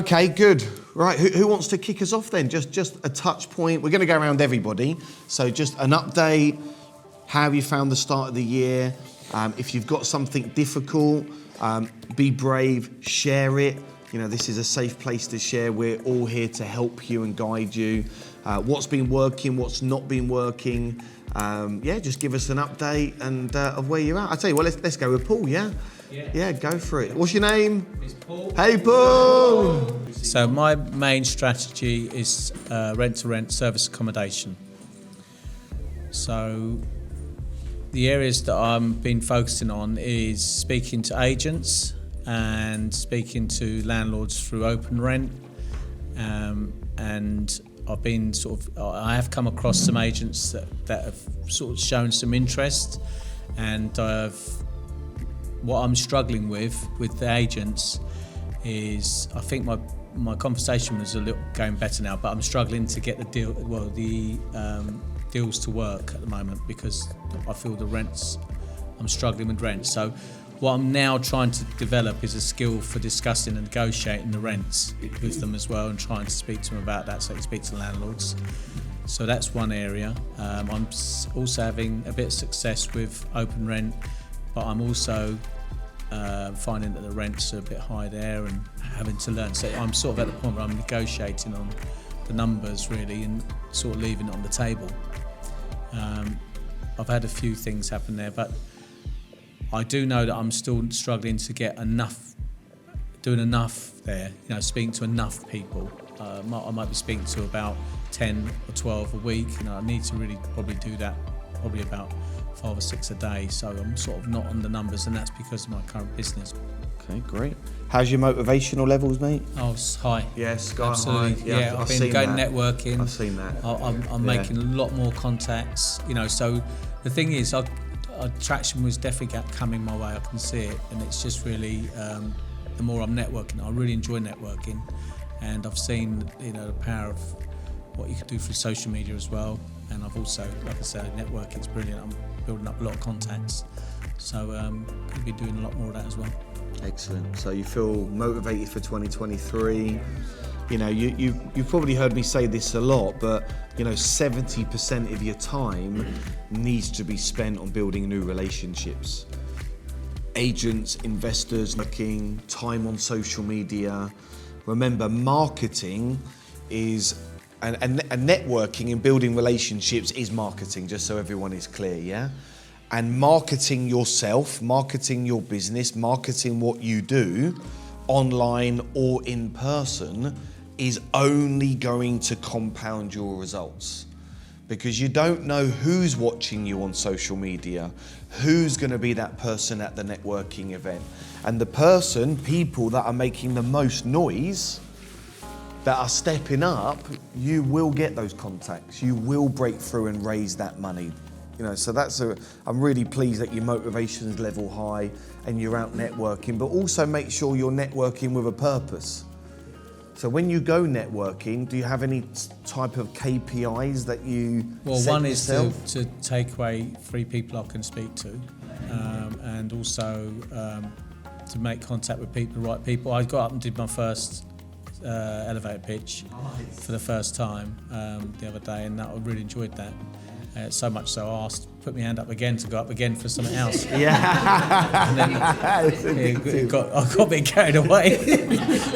Okay, good. Right, who wants to kick us off then? Just a touch point. We're going to go around everybody. So just an update, how have you found the start of the year? If you've got something difficult, be brave, share it. You know, this is a safe place to share. We're all here to help you and guide you. What's been working, what's not been working. Just give us an update and of where you're at. I tell you what, let's go with Paul, yeah? Yeah, go for it. What's your name? It's Paul. Hey, Paul! So my main strategy is rent-to-rent service accommodation. So the areas that I've been focusing on is speaking to agents and speaking to landlords through open rent. And I've been I have come across some agents that have sort of shown some interest, and what I'm struggling with the agents is, I think my conversation was a little going better now, but I'm struggling to get the deals to work at the moment because I feel I'm struggling with rents. So what I'm now trying to develop is a skill for discussing and negotiating the rents with them as well, and trying to speak to them about that, so I can speak to landlords. So that's one area. I'm also having a bit of success with open rent, but I'm also finding that the rents are a bit high there and having to learn. So I'm sort of at the point where I'm negotiating on the numbers really and sort of leaving it on the table. I've had a few things happen there, but I do know that I'm still struggling to get doing enough there, speaking to enough people. I might be speaking to about 10 or 12 a week. I need to really probably do that probably about 5 or 6 a day, so I'm sort of not on the numbers, and that's because of my current business. Okay, great. How's your motivational levels, mate? Oh, it's high. Yes, sky absolutely. high. I've been going networking. I've seen that. I'm making a lot more contacts, so the thing is, attraction was definitely coming my way, I can see it, and it's just really, the more I'm networking, I really enjoy networking, and I've seen, the power of what you can do through social media as well, and I've also, like I said, networking's brilliant. I'm building up a lot of contacts, so could be doing a lot more of that as well. Excellent. So you feel motivated for 2023. You've probably heard me say this a lot, but 70% of your time needs to be spent on building new relationships. Agents, investors, looking, time on social media. Remember, marketing is and networking and building relationships is marketing, just so everyone is clear, yeah? And marketing yourself, marketing your business, marketing what you do, online or in person, is only going to compound your results. Because you don't know who's watching you on social media, who's going to be that person at the networking event. And people that are making the most noise, that are stepping up, you will get those contacts. You will break through and raise that money. So I'm really pleased that your motivation's level high and you're out networking, but also make sure you're networking with a purpose. So when you go networking, do you have any type of KPIs that you set one yourself? is to take away 3 people I can speak to, and also to make contact with the right people. I got up and did my first elevator pitch for the first time the other day, and I really enjoyed that. So much so I put my hand up again to go up again for something else. Yeah. And then I got a bit carried away.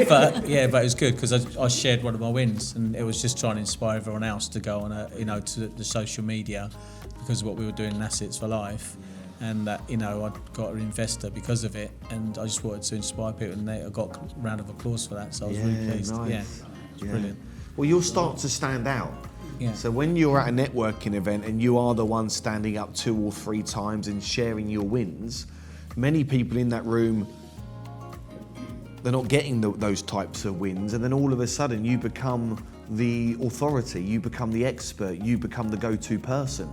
but it was good because I shared one of my wins, and it was just trying to inspire everyone else to go on to the social media because of what we were doing in Assets for Life. And that, I got an investor because of it, and I just wanted to inspire people, and I got a round of applause for that, so I was really pleased. Nice. Yeah, it was brilliant. Well, you'll start to stand out. Yeah. So when you're at a networking event and you are the one standing up 2 or 3 times and sharing your wins, many people in that room, they're not getting those types of wins, and then all of a sudden you become the authority, you become the expert, you become the go-to person.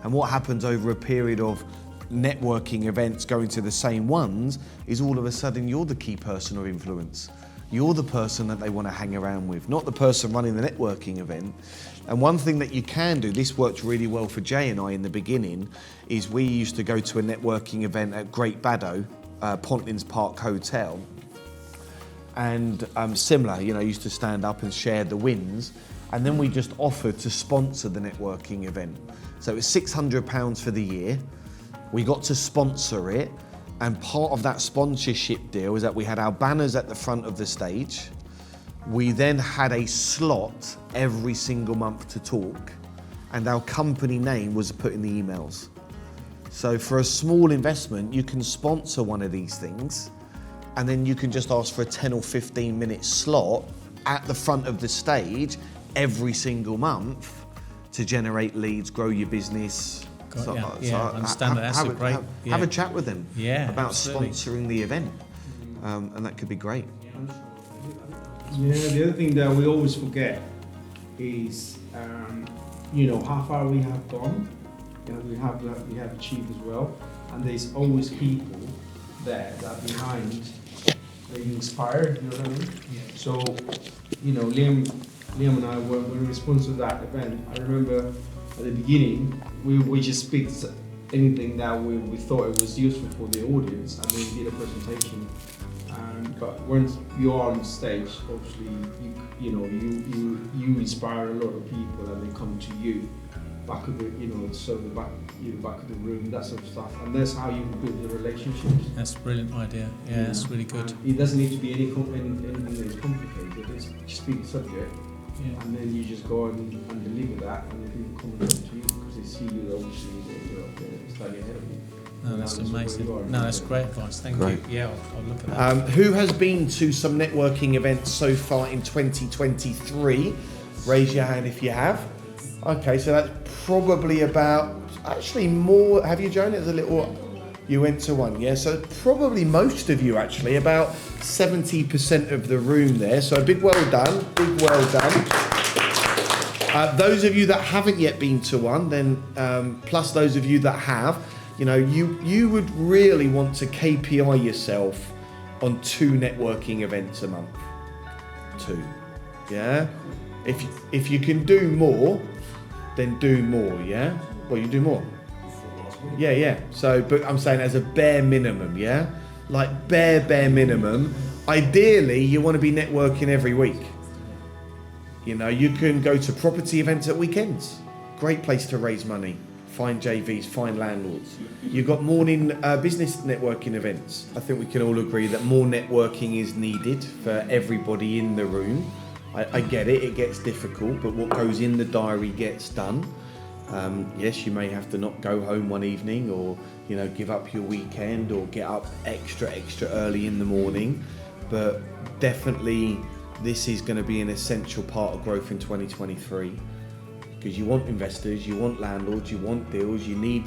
And what happens over a period of networking events going to the same ones is all of a sudden you're the key person of influence. You're the person that they want to hang around with, not the person running the networking event. And one thing that you can do, this worked really well for Jay and I in the beginning, is we used to go to a networking event at Great Baddow, Pontlins Park Hotel. and similar, used to stand up and share the wins. And then we just offered to sponsor the networking event. So it was £600 for the year. We got to sponsor it. And part of that sponsorship deal is that we had our banners at the front of the stage. We then had a slot every single month to talk. And our company name was put in the emails. So for a small investment, you can sponsor one of these things. And then you can just ask for a 10 or 15 minute slot at the front of the stage every single month to generate leads, grow your business. I understand that. That's great. Have a chat with them about absolutely. sponsoring the event, and that could be great. Yeah, the other thing that we always forget is, how far we have gone, we have achieved as well, and there's always people there that are behind, that you inspire. You know what I mean? Yeah. So, Liam and I, when we sponsored that event, I remember at the beginning, we just picked anything that we thought it was useful for the audience, and then did a presentation. But once you're on stage, obviously, you inspire a lot of people, and they come to you, back of the, back of the room, that sort of stuff, and that's how you build the relationships. That's a brilliant idea. Yeah, that's really good. It doesn't need to be anything that's complicated. It's just pick a subject. Yeah. And then you just go and deliver that, and then people come and talk to you because they see you obviously you're slightly ahead of you. No, that's amazing. No, that's great advice. Thank Great. you. Yeah, I'll look at that. Who has been to some networking events so far in 2023? Raise your hand if you have. Okay, so that's probably about, actually more, have you, Joan? It was a little, you went to one, yeah? So probably most of you actually, about 70% of the room there. So a big well done, big well done. Those of you that haven't yet been to one, then plus those of you that have, you would really want to KPI yourself on 2 networking events a month. 2, yeah? If you can do more, then do more, yeah? Well, you do more. Yeah. So, but I'm saying as a bare minimum, yeah? Like bare minimum. Ideally, you want to be networking every week. You can go to property events at weekends. Great place to raise money. Find JVs, find landlords. You've got morning business networking events. I think we can all agree that more networking is needed for everybody in the room. I get it gets difficult, but what goes in the diary gets done. Yes, you may have to not go home one evening, or give up your weekend, or get up extra early in the morning, but definitely this is going to be an essential part of growth in 2023, because you want investors, you want landlords, you want deals, you need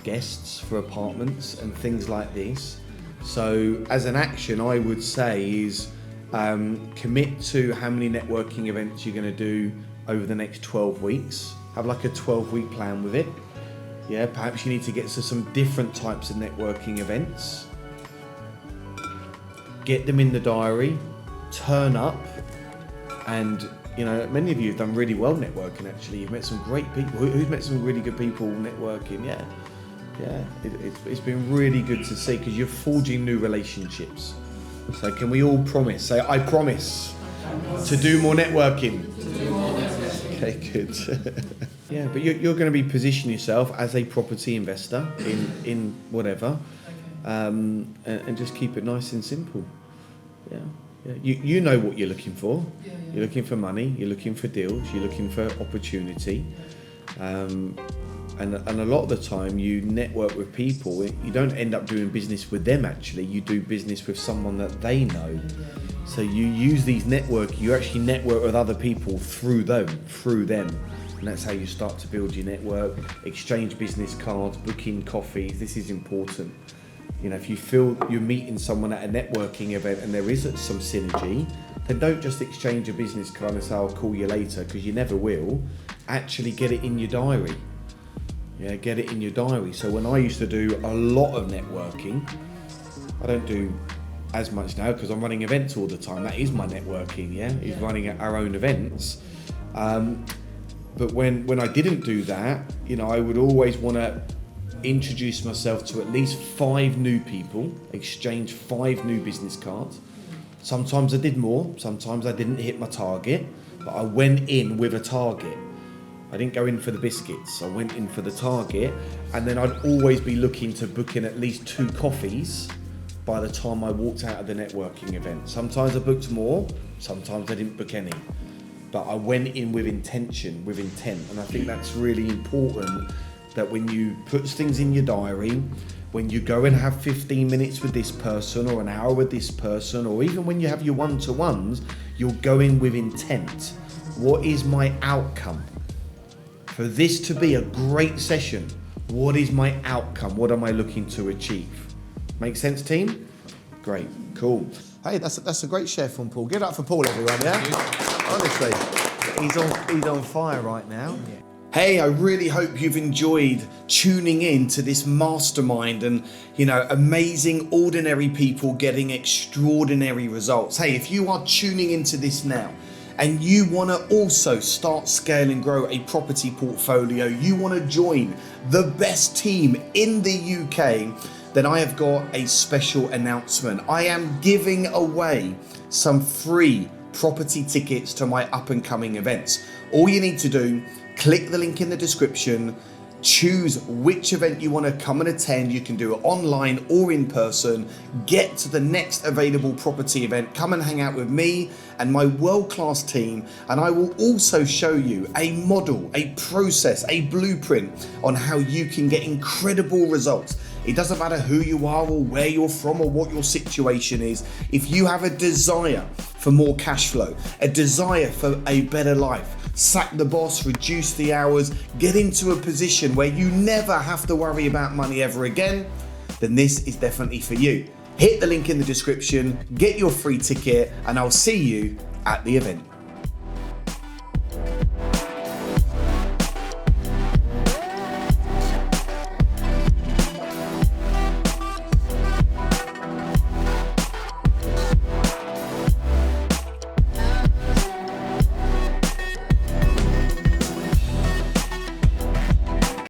guests for apartments and things like this. So as an action, I would say is commit to how many networking events you're going to do over the next 12 weeks. Have like a 12-week plan with it. Yeah, perhaps you need to get to some different types of networking events. Get them in the diary, turn up, and many of you have done really well networking actually. You've met some great people. Who's met some really good people networking? Yeah. It's been really good to see, because you're forging new relationships. So can we all promise? Say, I promise to do more networking. Okay, good. Yeah, but you're going to be positioning yourself as a property investor in whatever, and just keep it nice and simple. Yeah. You know what you're looking for. You're looking for money. You're looking for deals. You're looking for opportunity. And a lot of the time you network with people, you don't end up doing business with them actually, you do business with someone that they know. So you use these you actually network with other people through them. And that's how you start to build your network, exchange business cards, book in coffees. This is important. If you feel you're meeting someone at a networking event and there is some synergy, then don't just exchange a business card and say, I'll call you later, because you never will. Actually get it in your diary. Yeah, get it in your diary. So when I used to do a lot of networking, I don't do as much now because I'm running events all the time. That is my networking, is running our own events. But when I didn't do that, I would always want to introduce myself to at least 5 new people, exchange 5 new business cards, Sometimes I did more, sometimes I didn't hit my target, but I went in with a target. I didn't go in for the biscuits, I went in for the target, and then I'd always be looking to book in at least 2 coffees by the time I walked out of the networking event. Sometimes I booked more, sometimes I didn't book any. But I went in with intention, with intent, and I think that's really important, that when you put things in your diary, when you go and have 15 minutes with this person or an hour with this person, or even when you have your one-to-ones, you're going with intent. What is my outcome? For this to be a great session, what is my outcome? What am I looking to achieve? Make sense, team? Great, cool. Hey, that's a great share from Paul. Give it up for Paul, everyone, yeah? Honestly, he's on fire right now. Yeah. Hey, I really hope you've enjoyed tuning in to this mastermind and, amazing, ordinary people getting extraordinary results. Hey, if you are tuning into this now and you want to also start, scale and grow a property portfolio, you want to join the best team in the UK, then I have got a special announcement. I am giving away some free property tickets to my up and coming events. All you need to do, click the link in the description, choose which event you want to come and attend. You can do it online or in person. Get to the next available property event. Come and hang out with me and my world-class team, and I will also show you a model, a process, a blueprint on how you can get incredible results. It doesn't matter who you are or where you're from or what your situation is. If you have a desire for more cash flow, a desire for a better life, sack the boss, reduce the hours, get into a position where you never have to worry about money ever again, then this is definitely for you. Hit the link in the description, get your free ticket, and I'll see you at the event.